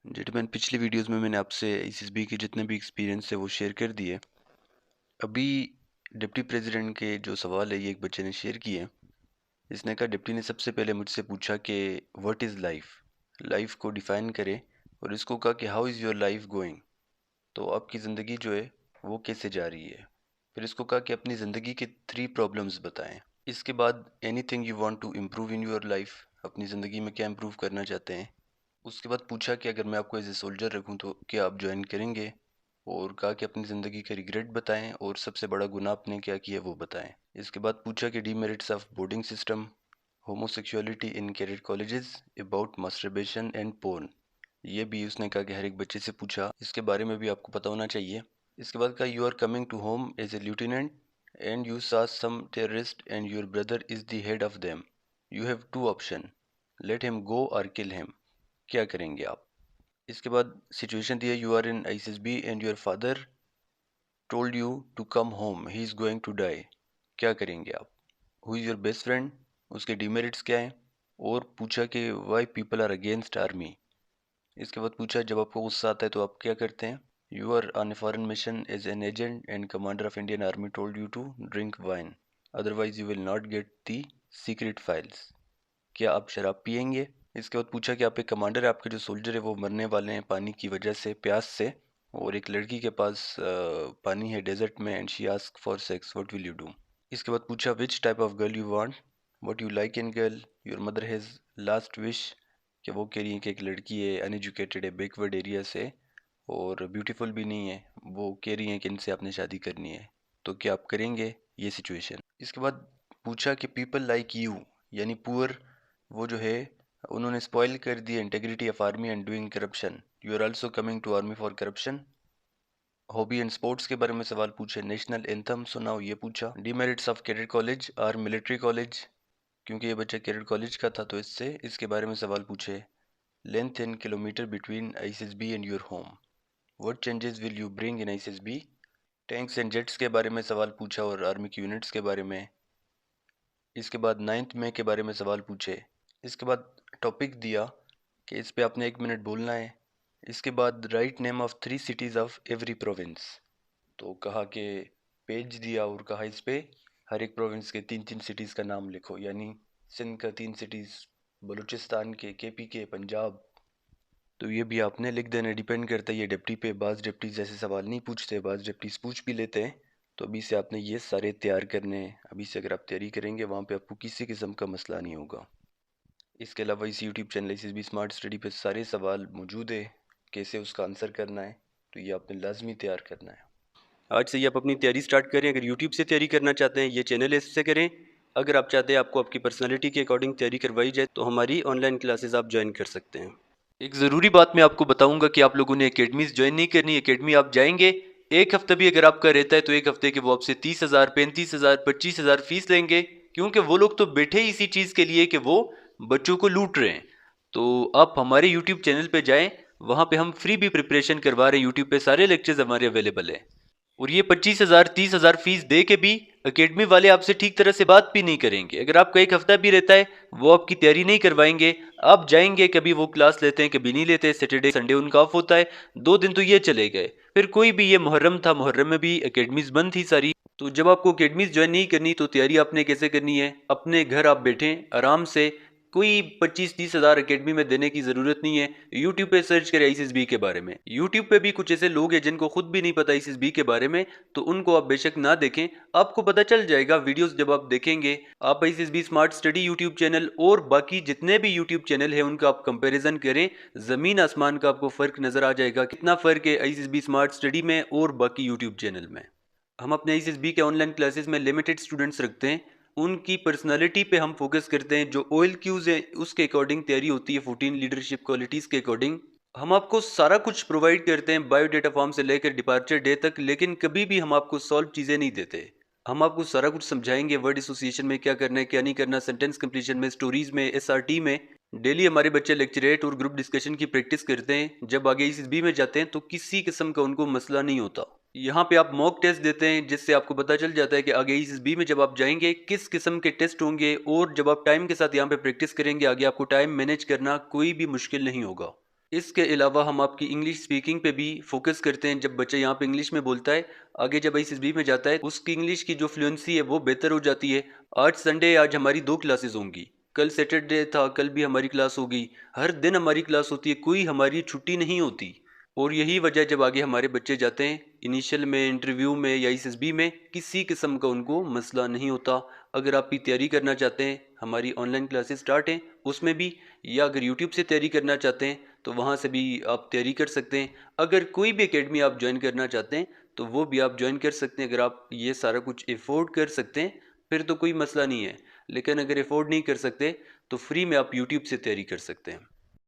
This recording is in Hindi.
जेंटलमैन, पिछली वीडियोस में मैंने आपसे एसएसबी के जितने भी एक्सपीरियंस है वो शेयर कर दिए। अभी डिप्टी प्रेसिडेंट के जो सवाल है ये एक बच्चे ने शेयर किए। इसने कहा, डिप्टी ने सबसे पहले मुझसे पूछा कि व्हाट इज़ लाइफ, लाइफ को डिफ़ाइन करे, और इसको कहा कि how is your life going, तो आपकी ज़िंदगी जो है वो कैसे जा रही है। फिर इसको कहा कि अपनी ज़िंदगी के 3 प्रॉब्लम्स बताएं। इसके बाद anything you want to improve in your life, अपनी ज़िंदगी में क्या इम्प्रूव करना चाहते हैं। उसके बाद पूछा कि अगर मैं आपको एज ए सोल्जर रखूं तो क्या आप ज्वाइन करेंगे, और कहा कि अपनी ज़िंदगी के रिग्रेट बताएं और सबसे बड़ा गुनाह आपने क्या किया वो बताएं। इसके बाद पूछा कि demerits of boarding system, homosexuality in cadet colleges, about masturbation and porn. ये भी उसने कहा कि हर एक बच्चे से पूछा, इसके बारे में भी आपको पता होना चाहिए। इसके बाद कहा, you are coming to home as a lieutenant and you saw some terrorist and your brother is the head of them, you have 2 option, let him go और किल हिम, क्या करेंगे आप। इसके बाद सिचुएशन दी है, you are in ISB and your father told you to come home, he is going to die, क्या करेंगे आप। Who is your best friend, उसके डीमेरिट्स क्या हैं, और पूछा कि why people are against army. इसके बाद पूछा, जब आपको गुस्सा आता है तो आप क्या करते हैं। You are on a foreign mission as an agent and commander of Indian Army told you to drink wine, otherwise you will not get the secret files, क्या आप शराब पिएंगे। इसके बाद पूछा कि आप एक कमांडर है, आपके जो सोल्जर है वो मरने वाले हैं पानी की वजह से, प्यास से, और एक लड़की के पास पानी है डेजर्ट में, and she ask for sex, what will you do. इसके बाद पूछा, which type of girl you want, what you like in girl, your mother has last wish, कि वो कह रही है कि एक लड़की है, अनएजुकेटेड है, बैकवर्ड एरिया से, और ब्यूटीफुल भी नहीं है, वो कह रही हैं कि इनसे आपने शादी करनी है, तो क्या आप करेंगे ये सिचुएशन। इसके बाद पूछा कि पीपल लाइक यू, यानी पुअर, वो जो है उन्होंने स्पॉइल कर दी integrity of army and doing corruption, you are also coming to army for corruption. Hobby and sports के बारे में सवाल पूछे, नेशनल एंथम सुनाओ ये पूछा। डीमेरिट्स ऑफ कैडेट कॉलेज और मिलिट्री कॉलेज, क्योंकि ये बच्चा कैडेट कॉलेज का था तो इससे इसके बारे में सवाल पूछे। Length in kilometre between ISB and your home, what changes will you bring in ISB. Tanks and jets के बारे में सवाल पूछा और आर्मी की यूनिट्स के बारे में। इसके बाद 9 मई के बारे में सवाल पूछे। इसके बाद टॉपिक दिया कि इस पे आपने 1 मिनट बोलना है। इसके बाद write name of 3 cities of every province, तो कहा कि पेज दिया और कहा इस पे हर एक प्रोविंस के 3-3 सिटीज़ का नाम लिखो, यानी सिंध का 3 सिटीज़, बलूचिस्तान के, केपी के, पंजाब। तो ये भी आपने लिख देना, डिपेंड करता है ये डिप्टी पे। बाज़ डिप्टीज़ ऐसे सवाल नहीं पूछते, बाज़ डिप्टीज़ पूछ भी लेते हैं। तो अभी से आपने ये सारे तैयार करने हैं, अभी से अगर आप तैयारी करेंगे वहाँ पे आपको किसी किस्म का मसला नहीं होगा। इसके अलावा इस YouTube channel SSB smart study पे सारे सवाल मौजूद है, कैसे उसका आंसर करना है, तो ये आपने लाजमी तैयार करना है। आज से ही आप अपनी तैयारी स्टार्ट करें। अगर यूट्यूब से तैयारी करना चाहते हैं ये चैनल इससे करें। अगर आप चाहते हैं आपको आपकी पर्सनालिटी के अकॉर्डिंग तैयारी करवाई जाए तो हमारी ऑनलाइन क्लासेस आप ज्वाइन कर सकते हैं। एक ज़रूरी बात मैं आपको बताऊंगा कि आप लोगों ने एकेडमीज ज्वाइन नहीं करनी। एकेडमी आप जाएंगे, एक हफ्ता भी अगर आपका रहता है तो एक हफ्ते के वो आपसे 30,000, 35,000, 25,000 फीस लेंगे, क्योंकि वो लोग तो बैठे ही इसी चीज़ के लिए कि वो बच्चों को लूट रहे हैं। तो आप हमारे यूट्यूब चैनल पे जाएं, वहाँ पे हम फ्री भी प्रिपरेशन करवा रहे हैं। यूट्यूब पे सारे लेक्चर्स हमारे अवेलेबल है। और ये 25,000, 30,000 फीस दे के भी अकेडमी वाले आपसे ठीक तरह से बात भी नहीं करेंगे। अगर आपका एक हफ्ता भी रहता है वो आपकी तैयारी नहीं करवाएंगे। आप जाएंगे, कभी वो क्लास लेते हैं कभी नहीं लेते, सैटरडे संडे उनका ऑफ होता है, 2 दिन तो ये चले गए। फिर कोई भी, ये मुहर्रम था, मुहर्रम में भी अकेडमीज बंद थी सारी। तो जब आपको अकेडमीज ज्वाइन नहीं करनी तो तैयारी आपने कैसे करनी है, अपने घर आप बैठें आराम से, कोई 25-30 हज़ार अकेडमी में देने की ज़रूरत नहीं है। यूट्यूब पे सर्च करें आईएसबी के बारे में। यूट्यूब पे भी कुछ ऐसे लोग हैं जिनको खुद भी नहीं पता आईएसबी के बारे में, तो उनको आप बेशक ना देखें, आपको पता चल जाएगा वीडियोस जब आप देखेंगे। आप ISB smart study YouTube channel और बाकी जितने भी यूट्यूब चैनल है उनका आप कंपेरिजन करें, ज़मीन आसमान का आपको फ़र्क नज़र आ जाएगा, कितना फ़र्क है आईएसबी स्मार्ट स्टडी में और बाकी यूट्यूब चैनल में। हम अपने आईएसबी के ऑनलाइन क्लासेस में लिमिटेड स्टूडेंट्स रखते हैं, उनकी पर्सनालिटी पे हम फोकस करते हैं। जो ओएल क्यूज है उसके अकॉर्डिंग तैयारी होती है, 14 लीडरशिप क्वालिटीज़ के अकॉर्डिंग हम आपको सारा कुछ प्रोवाइड करते हैं, बायोडेटा फॉर्म से लेकर डिपार्चर डे तक, लेकिन कभी भी हम आपको सॉल्व चीज़ें नहीं देते। हम आपको सारा कुछ समझाएंगे, वर्ड एसोसिएशन में क्या करना है क्या नहीं करना, सेंटेंस कंप्लीशन में, स्टोरीज में, एसआरटी में। डेली हमारे बच्चे लेक्चरेट और ग्रुप डिस्कशन की प्रैक्टिस करते हैं। जब आगे एसएसबी में जाते हैं तो किसी किस्म का उनको मसला नहीं होता। यहाँ पे आप मॉक टेस्ट देते हैं जिससे आपको पता चल जाता है कि आगे एसएसबी में जब आप जाएंगे किस किस्म के टेस्ट होंगे, और जब आप टाइम के साथ यहाँ पे प्रैक्टिस करेंगे आगे आपको टाइम मैनेज करना कोई भी मुश्किल नहीं होगा। इसके अलावा हम आपकी इंग्लिश स्पीकिंग पे भी फोकस करते हैं। जब बच्चा यहाँ पे इंग्लिश में बोलता है, आगे जब आईसीएसबी में जाता है, उसकी इंग्लिश की जो फ्लुएंसी है वो बेहतर हो जाती है। आज संडे, आज हमारी 2 क्लासेस होंगी, कल सैटरडे था, कल भी हमारी क्लास होगी, हर दिन हमारी क्लास होती है, कोई हमारी छुट्टी नहीं होती। और यही वजह, जब आगे हमारे बच्चे जाते हैं इनिशियल में, इंटरव्यू में या आईसीएसबी में, किसी किस्म का उनको मसला नहीं होता। अगर आप भी तैयारी करना चाहते हैं, हमारी ऑनलाइन क्लासेस स्टार्ट हैं उसमें भी, या अगर यूट्यूब से तैयारी करना चाहते हैं तो वहाँ से भी आप तैयारी कर सकते हैं। अगर कोई भी एकेडमी आप ज्वाइन करना चाहते हैं तो वो भी आप ज्वाइन कर सकते हैं, अगर आप ये सारा कुछ एफोर्ड कर सकते हैं फिर तो कोई मसला नहीं है। लेकिन अगर एफोर्ड नहीं कर सकते तो फ्री में आप यूट्यूब से तैयारी कर सकते हैं।